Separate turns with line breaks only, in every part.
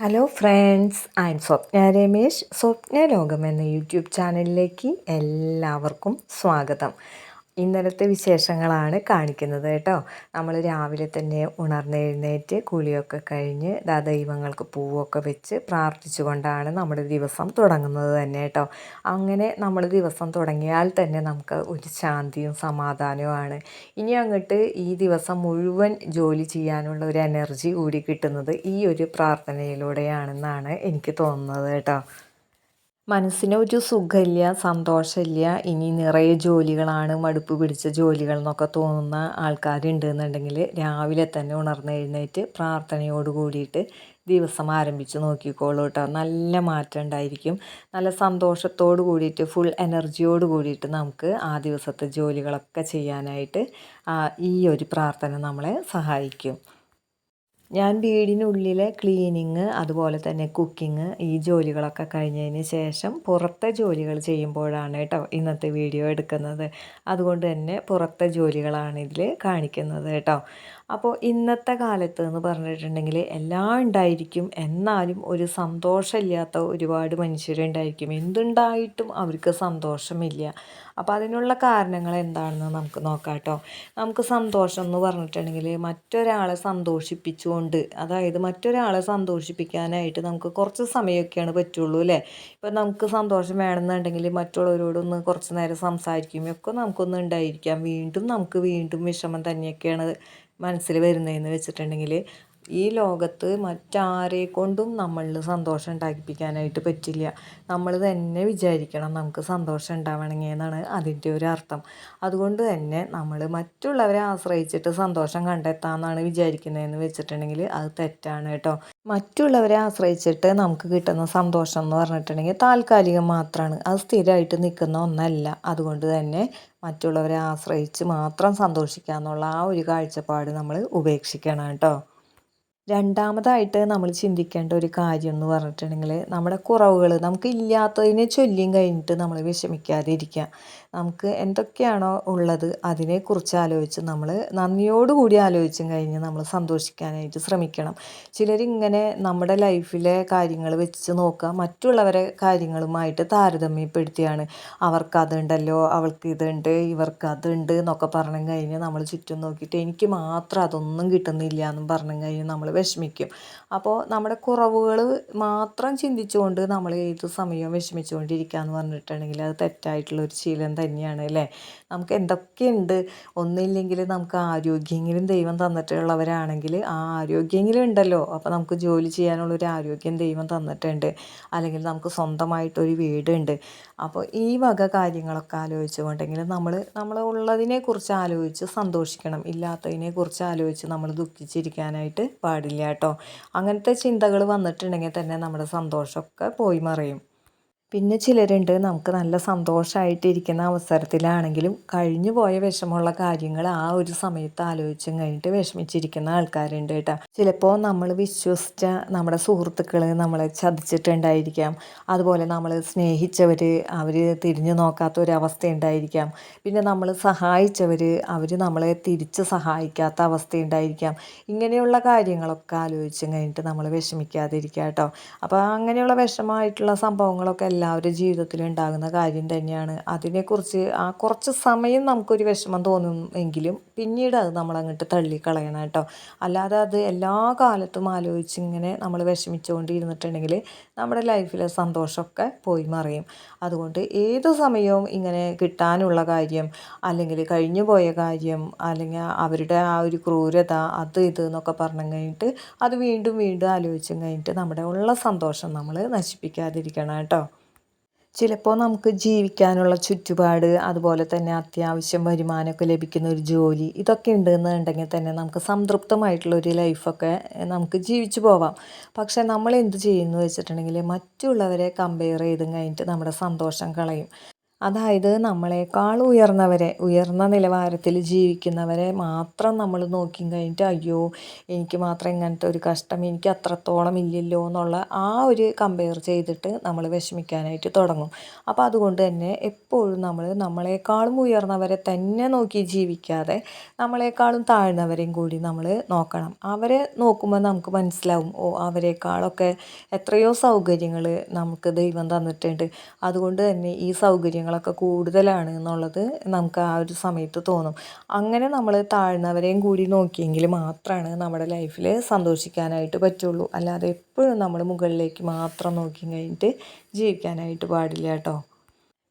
Hello friends, I M സ്വപ്ന രമേശ്. സ്വപ്ന ലോകം എന്ന YouTube ചാനലിലേക്ക് എല്ലാവർക്കും സ്വാഗതം. ഇന്നലത്തെ വിശേഷങ്ങളാണ് കാണിക്കുന്നത് കേട്ടോ. നമ്മൾ രാവിലെ തന്നെ ഉണർന്നെഴുന്നേറ്റ് കുളിയൊക്കെ കഴിഞ്ഞ് ദൈവങ്ങൾക്ക് പൂവൊക്കെ വെച്ച് പ്രാർത്ഥിച്ചുകൊണ്ടാണ് നമ്മുടെ ദിവസം തുടങ്ങുന്നത് തന്നെ കേട്ടോ. അങ്ങനെ നമ്മൾ ദിവസം തുടങ്ങിയാൽ തന്നെ നമുക്ക് ഒരു ശാന്തിയും സമാധാനവുമാണ്. ഇനി അങ്ങോട്ട് ഈ ദിവസം മുഴുവൻ ജോലി ചെയ്യാനുള്ള ഒരു എനർജി കൂടി കിട്ടുന്നത് ഈ ഒരു പ്രാർത്ഥനയിലൂടെയാണെന്നാണ് എനിക്ക് തോന്നുന്നത് കേട്ടോ. മനസ്സിന് ഒരു സുഖമില്ല, സന്തോഷമില്ല, ഇനി നിറയെ ജോലികളാണ്, മടുപ്പ് പിടിച്ച ജോലികൾ എന്നൊക്കെ തോന്നുന്ന ആൾക്കാരുണ്ട് എന്നുണ്ടെങ്കിൽ രാവിലെ തന്നെ ഉണർന്നെഴുന്നേറ്റ് പ്രാർത്ഥനയോട് കൂടിയിട്ട് ദിവസം ആരംഭിച്ച് നോക്കിക്കോളൂ കേട്ടോ. നല്ല മാറ്റം ഉണ്ടായിരിക്കും. നല്ല സന്തോഷത്തോട് കൂടിയിട്ട് ഫുൾ എനർജിയോട് കൂടിയിട്ട് നമുക്ക് ആ ദിവസത്തെ ജോലികളൊക്കെ ചെയ്യാനായിട്ട് ഈ ഒരു പ്രാർത്ഥന നമ്മളെ സഹായിക്കും. ഞാൻ വീടിനുള്ളിലെ ക്ലീനിങ് അതുപോലെ തന്നെ കുക്കിങ് ഈ ജോലികളൊക്കെ കഴിഞ്ഞതിന് ശേഷം പുറത്തെ ജോലികൾ ചെയ്യുമ്പോഴാണ് കേട്ടോ ഇന്നത്തെ വീഡിയോ എടുക്കുന്നത്. അതുകൊണ്ട് തന്നെ പുറത്തെ ജോലികളാണ് ഇതിൽ കാണിക്കുന്നത് കേട്ടോ. അപ്പോൾ ഇന്നത്തെ കാലത്ത് എന്ന് പറഞ്ഞിട്ടുണ്ടെങ്കിൽ എല്ലാം ഉണ്ടായിരിക്കും, എന്നാലും ഒരു സന്തോഷമില്ലാത്ത ഒരുപാട് മനുഷ്യരുണ്ടായിരിക്കും. എന്തുണ്ടായിട്ടും അവർക്ക് സന്തോഷമില്ല. അപ്പോൾ അതിനുള്ള കാരണങ്ങൾ എന്താണെന്ന് നമുക്ക് നോക്കാം കേട്ടോ. നമുക്ക് സന്തോഷം എന്ന് പറഞ്ഞിട്ടുണ്ടെങ്കിൽ മറ്റൊരാളെ സന്തോഷിപ്പിച്ചുകൊണ്ട്, അതായത് മറ്റൊരാളെ സന്തോഷിപ്പിക്കാനായിട്ട് നമുക്ക് കുറച്ച് സമയമൊക്കെയാണ് പറ്റുള്ളൂ അല്ലേ. ഇപ്പം നമുക്ക് സന്തോഷം വേണമെന്നുണ്ടെങ്കിൽ മറ്റുള്ളവരോടൊന്ന് കുറച്ച് നേരം സംസാരിക്കുമ്പോഴൊക്കെ നമുക്കൊന്ന് ഉണ്ടായിരിക്കാം. വീണ്ടും വിഷമം തന്നെയൊക്കെയാണ് മനസ്സിൽ വരുന്നതെന്ന് വെച്ചിട്ടുണ്ടെങ്കിൽ ഈ ലോകത്ത് മറ്റാരെ കൊണ്ടും നമ്മളിൽ സന്തോഷം ഉണ്ടാക്കിപ്പിക്കാനായിട്ട് പറ്റില്ല. നമ്മൾ തന്നെ വിചാരിക്കണം നമുക്ക് സന്തോഷം ഉണ്ടാവണമെങ്കിൽ എന്നാണ് അതിൻ്റെ ഒരു അർത്ഥം. അതുകൊണ്ട് തന്നെ നമ്മൾ മറ്റുള്ളവരെ ആശ്രയിച്ചിട്ട് സന്തോഷം കണ്ടെത്താമെന്നാണ് വിചാരിക്കുന്നതെന്ന് വെച്ചിട്ടുണ്ടെങ്കിൽ അത് തെറ്റാണ് കേട്ടോ. മറ്റുള്ളവരെ ആശ്രയിച്ചിട്ട് നമുക്ക് കിട്ടുന്ന സന്തോഷം എന്ന് പറഞ്ഞിട്ടുണ്ടെങ്കിൽ താൽക്കാലികം മാത്രമാണ്, അത് സ്ഥിരമായിട്ട് നിൽക്കുന്ന ഒന്നല്ല. അതുകൊണ്ട് തന്നെ മറ്റുള്ളവരെ ആശ്രയിച്ച് മാത്രം സന്തോഷിക്കുക എന്നുള്ള ആ ഒരു കാഴ്ചപ്പാട് നമ്മൾ ഉപേക്ഷിക്കണം കേട്ടോ. രണ്ടാമതായിട്ട് നമ്മൾ ചിന്തിക്കേണ്ട ഒരു കാര്യം എന്ന് പറഞ്ഞിട്ടുണ്ടെങ്കിൽ നമ്മുടെ കുറവുകൾ, നമുക്ക് ഇല്ലാത്തതിനെ ചൊല്ലിയും കഴിഞ്ഞിട്ട് നമ്മൾ വിഷമിക്കാതെ ഇരിക്കുക. നമുക്ക് എന്തൊക്കെയാണോ ഉള്ളത് അതിനെക്കുറിച്ച് ആലോചിച്ച് നമ്മൾ നന്ദിയോടുകൂടി ആലോചിച്ചും കഴിഞ്ഞ് നമ്മൾ സന്തോഷിക്കാനായിട്ട് ശ്രമിക്കണം. ചിലരിങ്ങനെ നമ്മുടെ ലൈഫിലെ കാര്യങ്ങൾ വെച്ച് നോക്കുക മറ്റുള്ളവരെ കാര്യങ്ങളുമായിട്ട് താരതമ്യപ്പെടുത്തിയാണ്. അവർക്കതുണ്ടല്ലോ, അവൾക്ക് ഇതുണ്ട്, ഇവർക്ക് അതുണ്ട് എന്നൊക്കെ പറഞ്ഞു കഴിഞ്ഞ് നമ്മൾ ചുറ്റും നോക്കിയിട്ട് എനിക്ക് മാത്രം അതൊന്നും കിട്ടുന്നില്ല എന്നും പറഞ്ഞു കഴിഞ്ഞ് നമ്മൾ വിഷമിക്കും. അപ്പോൾ നമ്മുടെ കുറവുകൾ മാത്രം ചിന്തിച്ചുകൊണ്ട് നമ്മൾ ഏത് സമയവും വിഷമിച്ചുകൊണ്ടിരിക്കുക എന്ന് പറഞ്ഞിട്ടുണ്ടെങ്കിൽ അത് തെറ്റായിട്ടുള്ളൊരു ശീലം തന്നെയാണ് അല്ലേ. നമുക്ക് എന്തൊക്കെയുണ്ട്, ഒന്നില്ലെങ്കിൽ നമുക്ക് ആരോഗ്യമെങ്കിലും ദൈവം തന്നിട്ടുള്ളവരാണെങ്കിൽ ആ ആരോഗ്യമെങ്കിലും ഉണ്ടല്ലോ, അപ്പോൾ നമുക്ക് ജോലി ചെയ്യാനുള്ളൊരു ആരോഗ്യം ദൈവം തന്നിട്ടുണ്ട്, അല്ലെങ്കിൽ നമുക്ക് സ്വന്തമായിട്ടൊരു വീടുണ്ട്. അപ്പോൾ ഈ വക കാര്യങ്ങളൊക്കെ ആലോചിച്ചുകൊണ്ടെങ്കിൽ നമ്മൾ ഉള്ളതിനെക്കുറിച്ച് ആലോചിച്ച് സന്തോഷിക്കണം, ഇല്ലാത്തതിനെക്കുറിച്ച് ആലോചിച്ച് നമ്മൾ ദുഃഖിച്ചിരിക്കാനായിട്ട് പാടില്ല കേട്ടോ. അങ്ങനത്തെ ചിന്തകൾ വന്നിട്ടുണ്ടെങ്കിൽ തന്നെ നമ്മുടെ സന്തോഷമൊക്കെ പോയി മറയും. പിന്നെ ചിലരുണ്ട്, നമുക്ക് നല്ല സന്തോഷമായിട്ടിരിക്കുന്ന അവസരത്തിലാണെങ്കിലും കഴിഞ്ഞു പോയ വിഷമമുള്ള കാര്യങ്ങൾ ആ ഒരു സമയത്ത് ആലോചിച്ചും കഴിഞ്ഞിട്ട് വിഷമിച്ചിരിക്കുന്ന ആൾക്കാരുണ്ട് കേട്ടോ. ചിലപ്പോൾ നമ്മൾ വിശ്വസിച്ച നമ്മുടെ സുഹൃത്തുക്കൾ നമ്മളെ ചതിച്ചിട്ടുണ്ടായിരിക്കാം. അതുപോലെ നമ്മൾ സ്നേഹിച്ചവർ അവർ തിരിഞ്ഞു നോക്കാത്ത ഒരവസ്ഥ ഉണ്ടായിരിക്കാം. പിന്നെ നമ്മൾ സഹായിച്ചവർ അവർ നമ്മളെ തിരിച്ച് സഹായിക്കാത്ത അവസ്ഥ ഉണ്ടായിരിക്കാം. ഇങ്ങനെയുള്ള കാര്യങ്ങളൊക്കെ ആലോചിച്ചും കഴിഞ്ഞിട്ട് നമ്മൾ വിഷമിക്കാതിരിക്കുക കേട്ടോ. അപ്പോൾ അങ്ങനെയുള്ള വിഷമമായിട്ടുള്ള സംഭവങ്ങളൊക്കെ എല്ലാവരുടെ ജീവിതത്തിൽ ഉണ്ടാകുന്ന കാര്യം തന്നെയാണ്. അതിനെക്കുറിച്ച് ആ കുറച്ച് സമയം നമുക്കൊരു വിഷമം തോന്നുമെങ്കിലും പിന്നീട് അത് നമ്മളങ്ങോട്ട് തള്ളിക്കളയണം കേട്ടോ. അല്ലാതെ അത് എല്ലാ കാലത്തും ആലോചിച്ച് ഇങ്ങനെ നമ്മൾ വിഷമിച്ചുകൊണ്ടിരുന്നിട്ടുണ്ടെങ്കിൽ നമ്മുടെ ലൈഫിലെ സന്തോഷമൊക്കെ പോയി മറയും. അതുകൊണ്ട് ഏത് സമയവും ഇങ്ങനെ കിട്ടാനുള്ള കാര്യം, അല്ലെങ്കിൽ കഴിഞ്ഞു പോയ കാര്യം, അല്ലെങ്കിൽ അവരുടെ ആ ഒരു ക്രൂരത, അത് ഇത് എന്നൊക്കെ പറഞ്ഞു കഴിഞ്ഞിട്ട് അത് വീണ്ടും ആലോചിച്ചും കഴിഞ്ഞിട്ട് നമ്മുടെ ഉള്ള സന്തോഷം നമ്മൾ നശിപ്പിക്കാതിരിക്കണം കേട്ടോ. ചിലപ്പോൾ നമുക്ക് ജീവിക്കാനുള്ള ചുറ്റുപാട്, അതുപോലെ തന്നെ അത്യാവശ്യം വരുമാനമൊക്കെ ലഭിക്കുന്ന ഒരു ജോലി, ഇതൊക്കെ ഉണ്ടെന്നുണ്ടെങ്കിൽ തന്നെ നമുക്ക് സംതൃപ്തമായിട്ടുള്ളൊരു ലൈഫൊക്കെ നമുക്ക് ജീവിച്ചു പോവാം. പക്ഷേ നമ്മൾ എന്ത് ചെയ്യുന്നു വെച്ചിട്ടുണ്ടെങ്കിൽ മറ്റുള്ളവരെ കമ്പയർ ചെയ്തും കഴിഞ്ഞിട്ട് നമ്മുടെ സന്തോഷം കളയും. അതായത് നമ്മളെക്കാൾ ഉയർന്ന നിലവാരത്തിൽ ജീവിക്കുന്നവരെ മാത്രം നമ്മൾ നോക്കി കഴിഞ്ഞിട്ട് അയ്യോ എനിക്ക് മാത്രം ഇങ്ങനത്തെ ഒരു കഷ്ടം, എനിക്ക് അത്രത്തോളം ഇല്ലല്ലോ എന്നുള്ള ആ ഒരു കമ്പയർ ചെയ്തിട്ട് നമ്മൾ വിഷമിക്കാനായിട്ട് തുടങ്ങും. അപ്പോൾ അതുകൊണ്ട് തന്നെ എപ്പോഴും നമ്മളെക്കാളും ഉയർന്നവരെ തന്നെ നോക്കി ജീവിക്കാതെ നമ്മളെക്കാളും താഴ്ന്നവരെയും കൂടി നമ്മൾ നോക്കണം. അവരെ നോക്കുമ്പോൾ നമുക്ക് മനസ്സിലാവും, ഓ അവരെക്കാളൊക്കെ എത്രയോ സൗകര്യങ്ങൾ നമുക്ക് ദൈവം തന്നിട്ടുണ്ട്, അതുകൊണ്ട് തന്നെ ഈ സൗകര്യങ്ങളൊക്കെ കൂടുതലാണ് എന്നുള്ളത് നമുക്ക് ആ ഒരു സമയത്ത് തോന്നും. അങ്ങനെ നമ്മൾ താഴ്ന്നവരെയും കൂടി നോക്കിയെങ്കിൽ മാത്രമാണ് നമ്മുടെ ലൈഫിൽ സന്തോഷിക്കാനായിട്ട് പറ്റുള്ളൂ. അല്ലാതെ എപ്പോഴും നമ്മൾ മുകളിലേക്ക് മാത്രം നോക്കി കഴിഞ്ഞിട്ട് ജീവിക്കാനായിട്ട് പാടില്ല കേട്ടോ.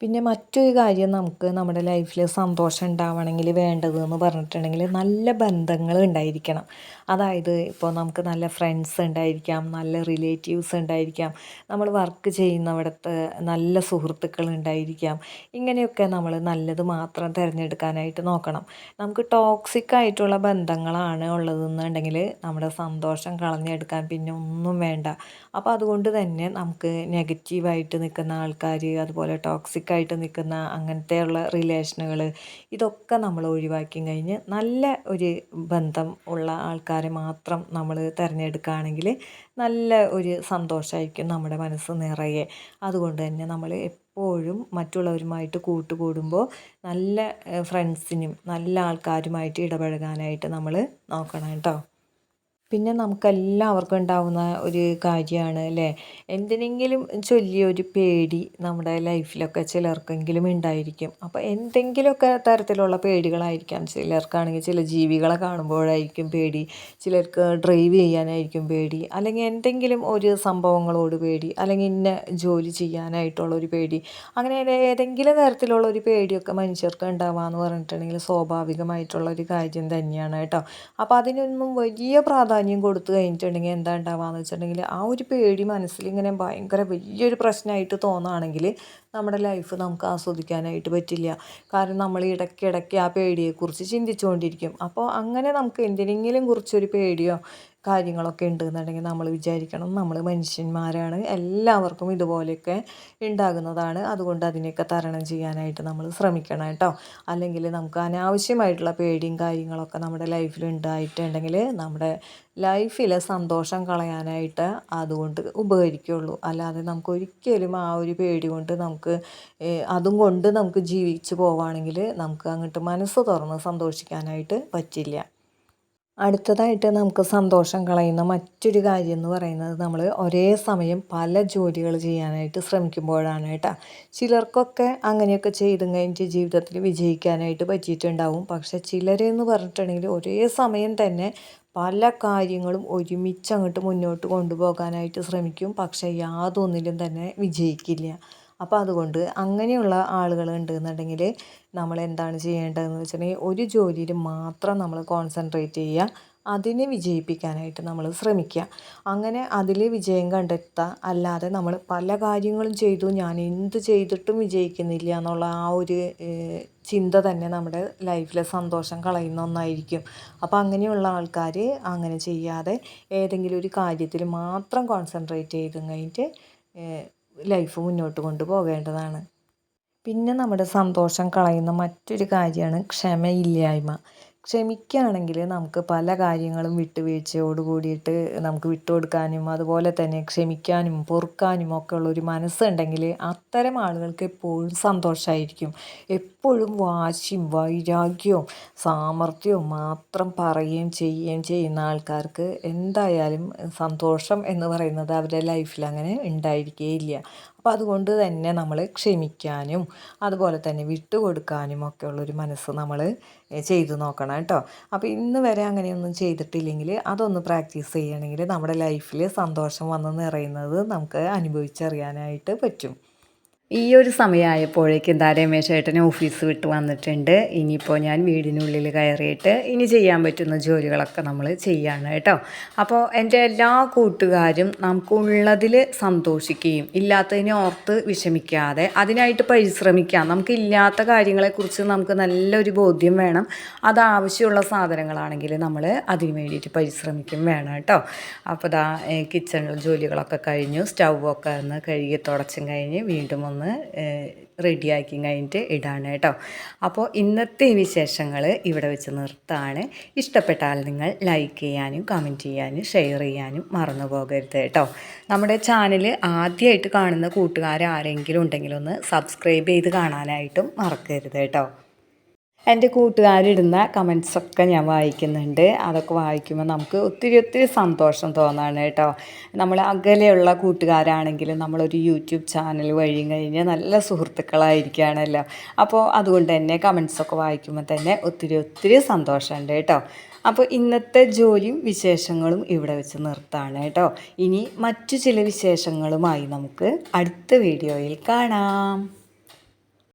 പിന്നെ മറ്റൊരു കാര്യം, നമുക്ക് നമ്മുടെ ലൈഫിൽ സന്തോഷം ഉണ്ടാവണമെങ്കിൽ വേണ്ടതെന്ന് പറഞ്ഞിട്ടുണ്ടെങ്കിൽ നല്ല ബന്ധങ്ങൾ ഉണ്ടായിരിക്കണം. അതായത് ഇപ്പോൾ നമുക്ക് നല്ല ഫ്രണ്ട്സ് ഉണ്ടായിരിക്കാം, നല്ല റിലേറ്റീവ്സ് ഉണ്ടായിരിക്കാം, നമ്മൾ വർക്ക് ചെയ്യുന്നവിടത്ത് നല്ല സുഹൃത്തുക്കൾ ഉണ്ടായിരിക്കാം. ഇങ്ങനെയൊക്കെ നമ്മൾ നല്ലത് മാത്രം തിരഞ്ഞെടുക്കാനായിട്ട് നോക്കണം. നമുക്ക് ടോക്സിക് ആയിട്ടുള്ള ബന്ധങ്ങളാണ് ഉള്ളതെന്നുണ്ടെങ്കിൽ നമ്മുടെ സന്തോഷം കളഞ്ഞെടുക്കാൻ പിന്നെ ഒന്നും വേണ്ട. അപ്പോൾ അതുകൊണ്ട് തന്നെ നമുക്ക് നെഗറ്റീവായിട്ട് നിൽക്കുന്ന ആൾക്കാർ, അതുപോലെ ടോക്സിക് ആയിട്ട് നിൽക്കുന്ന അങ്ങനത്തെയുള്ള റിലേഷനുകൾ, ഇതൊക്കെ നമ്മൾ ഒഴിവാക്കി കഴിഞ്ഞ് നല്ല ഒരു ബന്ധം ഉള്ള ആൾക്കാരെ മാത്രം നമ്മൾ തിരഞ്ഞെടുക്കുകയാണെങ്കിൽ നല്ല ഒരു സന്തോഷമായിരിക്കും നമ്മുടെ മനസ്സ് നിറയെ. അതുകൊണ്ട് തന്നെ നമ്മൾ എപ്പോഴും മറ്റുള്ളവരുമായിട്ട് കൂട്ടുകൂടുമ്പോൾ നല്ല ഫ്രണ്ട്സിനും നല്ല ആൾക്കാരുമായിട്ട് ഇടപഴകാനായിട്ട് നമ്മൾ നോക്കണം കേട്ടോ. പിന്നെ നമുക്കെല്ലാവർക്കും ഉണ്ടാവുന്ന ഒരു കാര്യമാണ് അല്ലേ, എന്തിനെങ്കിലും ചൊല്ലിയൊരു പേടി നമ്മുടെ ലൈഫിലൊക്കെ ചിലർക്കെങ്കിലും ഉണ്ടായിരിക്കും. അപ്പോൾ എന്തെങ്കിലുമൊക്കെ തരത്തിലുള്ള പേടികളായിരിക്കാം. ചിലർക്കാണെങ്കിൽ ചില ജീവികളെ കാണുമ്പോഴായിരിക്കും പേടി, ചിലർക്ക് ഡ്രൈവ് ചെയ്യാനായിരിക്കും പേടി, അല്ലെങ്കിൽ എന്തെങ്കിലും ഒരു സംഭവങ്ങളോട് പേടി, അല്ലെങ്കിൽ ഇന്ന ജോലി ചെയ്യാനായിട്ടുള്ളൊരു പേടി. അങ്ങനെ ഏതെങ്കിലും തരത്തിലുള്ള ഒരു പേടിയൊക്കെ മനുഷ്യർക്ക് ഉണ്ടാവാമെന്ന് പറഞ്ഞിട്ടുണ്ടെങ്കിൽ സ്വാഭാവികമായിട്ടുള്ളൊരു കാര്യം തന്നെയാണ് കേട്ടോ. അപ്പോൾ അതിനൊന്നും വലിയ പ്രാധാന്യം കൊടുത്തു കഴിഞ്ഞിട്ടുണ്ടെങ്കിൽ എന്താ ഉണ്ടാവുകയെന്ന് വെച്ചിട്ടുണ്ടെങ്കിൽ, ആ ഒരു പേടി മനസ്സിലിങ്ങനെ ഭയങ്കര വലിയൊരു പ്രശ്നമായിട്ട് തോന്നുകയാണെങ്കിൽ നമ്മുടെ ലൈഫ് നമുക്ക് ആസ്വദിക്കാനായിട്ട് പറ്റില്ല. കാരണം നമ്മൾ ഇടയ്ക്കിടയ്ക്ക് ആ പേടിയെക്കുറിച്ച് ചിന്തിച്ചുകൊണ്ടിരിക്കും. അപ്പോൾ അങ്ങനെ നമുക്ക് എന്തിനെങ്കിലും കുറിച്ചൊരു പേടിയോ കാര്യങ്ങളൊക്കെ ഉണ്ടെന്നുണ്ടെങ്കിൽ നമ്മൾ വിചാരിക്കണം, നമ്മൾ മനുഷ്യന്മാരാണ്, എല്ലാവർക്കും ഇതുപോലെയൊക്കെ ഉണ്ടാകുന്നതാണ്. അതുകൊണ്ട് അതിനെയൊക്കെ തരണം ചെയ്യാനായിട്ട് നമ്മൾ ശ്രമിക്കണം കേട്ടോ. അല്ലെങ്കിൽ നമുക്ക് അനാവശ്യമായിട്ടുള്ള പേടിയും കാര്യങ്ങളൊക്കെ നമ്മുടെ ലൈഫിൽ ഉണ്ടായിട്ടുണ്ടെങ്കിൽ നമ്മുടെ ലൈഫിലെ സന്തോഷം കളയാനായിട്ട് അതുകൊണ്ട് ഉപകരിക്കുകയുള്ളൂ. അല്ലാതെ നമുക്ക് ഒരിക്കലും ആ ഒരു പേടി കൊണ്ട് അതും കൊണ്ട് നമുക്ക് ജീവിച്ചു പോവുകയാണെങ്കിൽ നമുക്ക് അങ്ങോട്ട് മനസ്സ് തുറന്ന് സന്തോഷിക്കാനായിട്ട് പറ്റില്ല. അടുത്തതായിട്ട് നമുക്ക് സന്തോഷം കളയുന്ന മറ്റൊരു കാര്യം എന്ന് പറയുന്നത്, നമ്മൾ ഒരേ സമയം പല ജോലികൾ ചെയ്യാനായിട്ട് ശ്രമിക്കുമ്പോഴാണ് കേട്ടോ. ചിലർക്കൊക്കെ അങ്ങനെയൊക്കെ ചെയ്തും കഴിഞ്ഞിട്ട് ജീവിതത്തിൽ വിജയിക്കാനായിട്ട് പറ്റിയിട്ടുണ്ടാവും. പക്ഷെ ചിലരെന്ന് പറഞ്ഞിട്ടുണ്ടെങ്കിൽ ഒരേ സമയം തന്നെ പല കാര്യങ്ങളും ഒരുമിച്ച് അങ്ങോട്ട് മുന്നോട്ട് കൊണ്ടുപോകാനായിട്ട് ശ്രമിക്കും. പക്ഷേ യാതൊന്നിലും തന്നെ വിജയിക്കില്ല. അപ്പോൾ അതുകൊണ്ട് അങ്ങനെയുള്ള ആളുകൾ ഉണ്ടെന്നുണ്ടെങ്കിൽ നമ്മൾ എന്താണ് ചെയ്യേണ്ടതെന്ന് വെച്ചിട്ടുണ്ടെങ്കിൽ, ഒരു ജോലിയിൽ മാത്രം നമ്മൾ കോൺസെൻട്രേറ്റ് ചെയ്യുക, അതിനെ വിജയിപ്പിക്കാനായിട്ട് നമ്മൾ ശ്രമിക്കുക. അങ്ങനെ അതിൽ വിജയം കണ്ടെത്തുക. അല്ലാതെ നമ്മൾ പല കാര്യങ്ങളും ചെയ്തു, ഞാൻ എന്ത് ചെയ്തിട്ടും വിജയിക്കുന്നില്ല എന്നുള്ള ആ ഒരു ചിന്ത തന്നെ നമ്മുടെ ലൈഫിലെ സന്തോഷം കളയുന്ന ഒന്നായിരിക്കും. അപ്പോൾ അങ്ങനെയുള്ള ആൾക്കാർ അങ്ങനെ ചെയ്യാതെ ഏതെങ്കിലും ഒരു കാര്യത്തിൽ മാത്രം കോൺസെൻട്രേറ്റ് ചെയ്ത് കഴിഞ്ഞിട്ട് ലൈഫ് മുന്നോട്ട് കൊണ്ടുപോകേണ്ടതാണ്. പിന്നെ നമ്മുടെ സന്തോഷം കളയുന്ന മറ്റൊരു കാര്യമാണ് ക്ഷമയില്ലായ്മ. ക്ഷമിക്കുകയാണെങ്കിൽ നമുക്ക് പല കാര്യങ്ങളും വിട്ടുവീഴ്ചയോട് കൂടിയിട്ട് നമുക്ക് വിട്ടുകൊടുക്കാനും, അതുപോലെ തന്നെ ക്ഷമിക്കാനും പൊറുക്കാനും ഒക്കെ ഉള്ളൊരു മനസ്സുണ്ടെങ്കിൽ അത്തരം ആളുകൾക്ക് എപ്പോഴും സന്തോഷമായിരിക്കും. എപ്പോഴും വാശിയും വൈരാഗ്യവും സാമർഥ്യവും മാത്രം പറയുകയും ചെയ്യുകയും ചെയ്യുന്ന ആൾക്കാർക്ക് എന്തായാലും സന്തോഷം എന്ന് പറയുന്നത് അവരുടെ ലൈഫിൽ അങ്ങനെ ഉണ്ടായിരിക്കുകയില്ല. അപ്പോൾ അതുകൊണ്ട് തന്നെ നമ്മൾ ക്ഷമിക്കാനും അതുപോലെ തന്നെ വിട്ടുകൊടുക്കാനും ഒക്കെ ഉള്ളൊരു മനസ്സ് നമ്മൾ ചെയ്തു നോക്കണം കേട്ടോ. അപ്പോൾ ഇന്ന് വരെ അങ്ങനെയൊന്നും ചെയ്തിട്ടില്ലെങ്കിൽ അതൊന്ന് പ്രാക്ടീസ് ചെയ്യണമെങ്കിൽ നമ്മുടെ ലൈഫിൽ സന്തോഷം വന്ന് നിറയുന്നത് നമുക്ക് അനുഭവിച്ചറിയാനായിട്ട് പറ്റും. ഈ ഒരു സമയമായപ്പോഴേക്കും എന്താ രമേശ് ഏട്ടൻ ഓഫീസ് വിട്ട് വന്നിട്ടുണ്ട്. ഇനിയിപ്പോൾ ഞാൻ വീടിനുള്ളിൽ കയറിയിട്ട് ഇനി ചെയ്യാൻ പറ്റുന്ന ജോലികളൊക്കെ നമ്മൾ ചെയ്യാണ് കേട്ടോ. അപ്പോൾ എൻ്റെ എല്ലാ കൂട്ടുകാരും നമുക്കുള്ളതിൽ സന്തോഷിക്കുകയും ഇല്ലാത്തതിനെ ഓർത്ത് വിഷമിക്കാതെ അതിനായിട്ട് പരിശ്രമിക്കാം. നമുക്കില്ലാത്ത കാര്യങ്ങളെക്കുറിച്ച് നമുക്ക് നല്ലൊരു ബോധ്യം വേണം. അത് ആവശ്യമുള്ള സാധനങ്ങളാണെങ്കിൽ നമ്മൾ അതിന് വേണ്ടിയിട്ട് പരിശ്രമിക്കും വേണം കേട്ടോ. അപ്പോൾ കിച്ചണിൽ ജോലികളൊക്കെ കഴിഞ്ഞു, സ്റ്റൗവൊക്കെ ഒന്ന് കഴുകി തുടച്ചും കഴിഞ്ഞ് വീണ്ടും ഒന്ന് റെഡിയാക്കി കഴിഞ്ഞിട്ട് ഇടാണ് കേട്ടോ. അപ്പോൾ ഇന്നത്തെ വിശേഷങ്ങൾ ഇവിടെ വെച്ച് നിർത്താണ്. ഇഷ്ടപ്പെട്ടാൽ നിങ്ങൾ ലൈക്ക് ചെയ്യാനും കമൻറ്റ് ചെയ്യാനും ഷെയർ ചെയ്യാനും മറന്നു പോകരുത് കേട്ടോ. നമ്മുടെ ചാനൽ ആദ്യമായിട്ട് കാണുന്ന കൂട്ടുകാരാരെങ്കിലും ഉണ്ടെങ്കിൽ ഒന്ന് സബ്സ്ക്രൈബ് ചെയ്ത് കാണാനായിട്ടും മറക്കരുത് കേട്ടോ. എൻ്റെ കൂട്ടുകാരിടുന്ന കമൻസൊക്കെ ഞാൻ വായിക്കുന്നുണ്ട്. അതൊക്കെ വായിക്കുമ്പോൾ നമുക്ക് ഒത്തിരി സന്തോഷം തോന്നാണ് കേട്ടോ. നമ്മൾ അകലെയുള്ള കൂട്ടുകാരാണെങ്കിലും നമ്മളൊരു യൂട്യൂബ് ചാനൽ വഴി കഴിഞ്ഞാൽ നല്ല സുഹൃത്തുക്കളായിരിക്കുകയാണല്ലോ. അപ്പോൾ അതുകൊണ്ട് തന്നെ കമൻസൊക്കെ വായിക്കുമ്പോൾ തന്നെ ഒത്തിരി സന്തോഷമുണ്ട് കേട്ടോ. അപ്പോൾ ഇന്നത്തെ ജോലിയും വിശേഷങ്ങളും ഇവിടെ വെച്ച് നിർത്താണ് കേട്ടോ. ഇനി മറ്റു ചില വിശേഷങ്ങളുമായി നമുക്ക് അടുത്ത വീഡിയോയിൽ കാണാം.